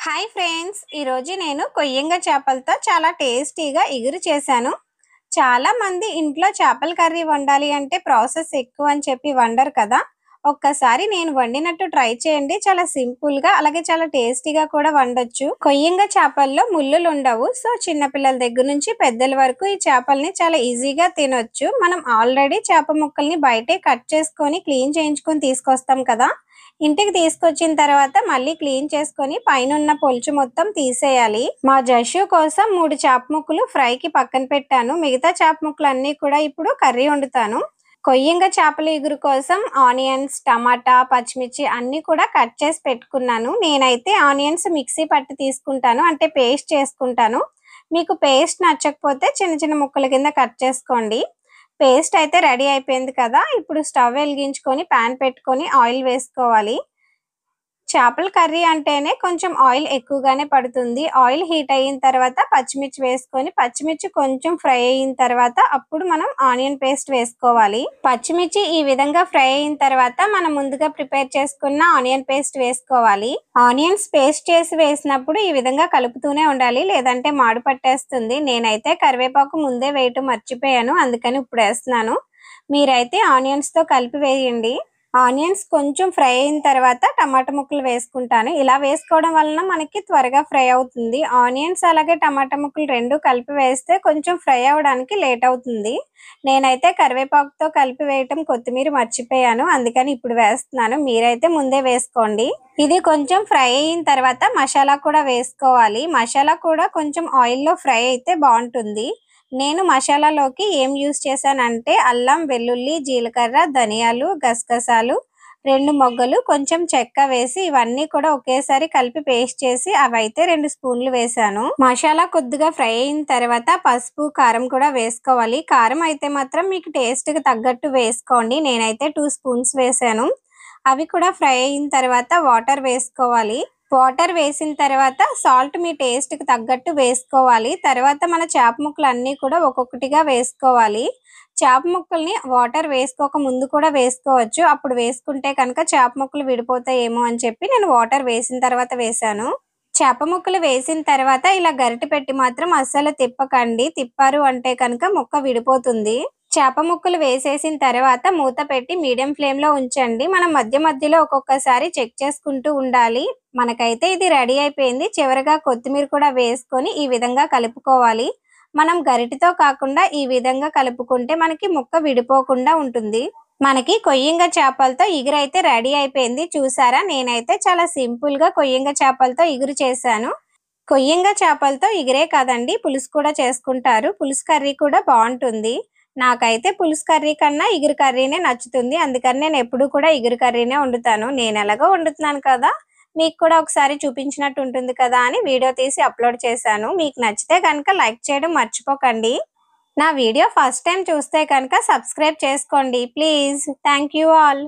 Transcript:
Hi friends, ఈరోజు నేను కొయ్యంగా చేపలతో చాలా టేస్టీగా ఇగురు చేశాను. చాలా మంది ఇంట్లో చేపల కర్రీ వండాలి అంటే ప్రాసెస్ ఎక్కువ అని చెప్పి వండరు కదా. ఒక్కసారి నేను వండినట్టు ట్రై చేయండి. చాలా సింపుల్గా అలాగే చాలా టేస్టీగా కూడా వండొచ్చు. కొయ్యంగా చేపల్లో ముళ్ళులు ఉండవు. సో చిన్నపిల్లల దగ్గర నుంచి పెద్దల వరకు ఈ చేపల్ని చాలా ఈజీగా తినొచ్చు. మనం ఆల్రెడీ చేప ముక్కల్ని బయటే కట్ చేసుకొని క్లీన్ చేయించుకొని తీసుకొస్తాం కదా. ఇంటికి తీసుకొచ్చిన తర్వాత మళ్ళీ క్లీన్ చేసుకొని పైన పొలుచు మొత్తం తీసేయాలి. మా జషు కోసం 3 చేప ముక్కలు ఫ్రైకి పక్కన పెట్టాను. మిగతా చేప ముక్కలు అన్ని కూడా ఇప్పుడు కర్రీ వండుతాను. కొయ్యంగా చేపల ఇగురు కోసం ఆనియన్స్, టమాటా, పచ్చిమిర్చి అన్ని కూడా కట్ చేసి పెట్టుకున్నాను. నేనైతే ఆనియన్స్ మిక్సీ పట్టి తీసుకుంటాను, అంటే పేస్ట్ చేసుకుంటాను. మీకు పేస్ట్ నచ్చకపోతే చిన్న చిన్న ముక్కల కింద కట్ చేసుకోండి. పేస్ట్ అయితే రెడీ అయిపోయింది కదా. ఇప్పుడు స్టవ్ వెలిగించుకొని పాన్ పెట్టుకొని ఆయిల్ వేసుకోవాలి. చేపల కర్రీ అంటేనే కొంచెం ఆయిల్ ఎక్కువగానే పడుతుంది. ఆయిల్ హీట్ అయిన తర్వాత పచ్చిమిర్చి వేసుకొని పచ్చిమిర్చి కొంచెం ఫ్రై అయిన తర్వాత అప్పుడు మనం ఆనియన్ పేస్ట్ వేసుకోవాలి. పచ్చిమిర్చి ఈ విధంగా ఫ్రై అయిన తర్వాత మనం ముందుగా ప్రిపేర్ చేసుకున్న ఆనియన్ పేస్ట్ వేసుకోవాలి. ఆనియన్స్ పేస్ట్ చేసి వేసినప్పుడు ఈ విధంగా కలుపుతూనే ఉండాలి, లేదంటే మాడు పట్టేస్తుంది. నేనైతే కరివేపాకు ముందే వేయటం మర్చిపోయాను, అందుకని ఇప్పుడు వేస్తున్నాను. మీరైతే ఆనియన్స్ తో కలిపి వేయండి. ఆనియన్స్ కొంచెం ఫ్రై అయిన తర్వాత టమాటా ముక్కలు వేసుకుంటాను. ఇలా వేసుకోవడం వలన మనకి త్వరగా ఫ్రై అవుతుంది. ఆనియన్స్ అలాగే టమాటా ముక్కలు రెండు కలిపి వేస్తే కొంచెం ఫ్రై అవడానికి లేట్ అవుతుంది. నేనైతే కరివేపాకుతో కలిపి వేయటం కొత్తిమీర మర్చిపోయాను, అందుకని ఇప్పుడు వేస్తున్నాను. మీరైతే ముందే వేసుకోండి. ఇది కొంచెం ఫ్రై అయిన తర్వాత మసాలా కూడా వేసుకోవాలి. మసాలా కూడా కొంచెం ఆయిల్లో ఫ్రై అయితే బాగుంటుంది. నేను మసాలాలోకి ఏం యూస్ చేశానంటే అల్లం, వెల్లుల్లి, జీలకర్ర, ధనియాలు, గసగసాలు, 2 మొగ్గలు, కొంచెం చెక్క వేసి ఇవన్నీ కూడా ఒకేసారి కలిపి పేస్ట్ చేసి అవైతే 2 స్పూన్లు వేసాను. మసాలా కొద్దిగా ఫ్రై అయిన తర్వాత పసుపు, కారం కూడా వేసుకోవాలి. కారం అయితే మాత్రం మీకు టేస్ట్కి తగ్గట్టు వేసుకోండి. నేనైతే 2 స్పూన్స్ వేసాను. అవి కూడా ఫ్రై అయిన తర్వాత వాటర్ వేసుకోవాలి. వాటర్ వేసిన తర్వాత సాల్ట్ మీ టేస్ట్కి తగ్గట్టు వేసుకోవాలి. తర్వాత మన చేప ముక్కలు అన్నీ కూడా ఒక్కొక్కటిగా వేసుకోవాలి. చేప ముక్కల్ని వాటర్ వేసుకోక ముందు కూడా వేసుకోవచ్చు. అప్పుడు వేసుకుంటే కనుక చేప ముక్కలు విడిపోతాయేమో అని చెప్పి నేను వాటర్ వేసిన తర్వాత వేసాను. చేప ముక్కలు వేసిన తర్వాత ఇలా గరిటె పెట్టి మాత్రం అస్సలు తిప్పకండి. తిప్పారు అంటే కనుక ముక్క విడిపోతుంది. చేప ముక్కలు వేసేసిన తర్వాత మూత పెట్టి మీడియం ఫ్లేమ్లో ఉంచండి. మనం మధ్య మధ్యలో ఒక్కొక్కసారి చెక్ చేసుకుంటూ ఉండాలి. మనకైతే ఇది రెడీ అయిపోయింది. చివరగా కొత్తిమీర కూడా వేసుకొని ఈ విధంగా కలుపుకోవాలి. మనం గరిటెతో కాకుండా ఈ విధంగా కలుపుకుంటే మనకి ముక్క విడిపోకుండా ఉంటుంది. మనకి కొయ్యంగా చేపలతో ఇగురు అయితే రెడీ అయిపోయింది. చూసారా, నేనైతే చాలా సింపుల్గా కొయ్యంగా చేపలతో ఇగురు చేశాను. కొయ్యంగా చేపలతో ఇగురే కాదండి, పులుసు కూడా చేసుకుంటారు. పులుసు కర్రీ కూడా బాగుంటుంది. నాకైతే పులుసు కర్రీ కన్నా ఇగురు కర్రీనే నచ్చుతుంది. అందుకని నేను ఎప్పుడు కూడా ఇగురు కర్రీనే వండుతాను. నేను ఎలాగో వండుతున్నాను కదా, మీకు కూడా ఒకసారి చూపించినట్టు ఉంటుంది కదా అని వీడియో తీసి అప్లోడ్ చేశాను. మీకు నచ్చితే కనుక లైక్ చేయడం మర్చిపోకండి. నా వీడియో ఫస్ట్ టైం చూస్తే కనుక సబ్స్క్రైబ్ చేసుకోండి ప్లీజ్. Thank you all.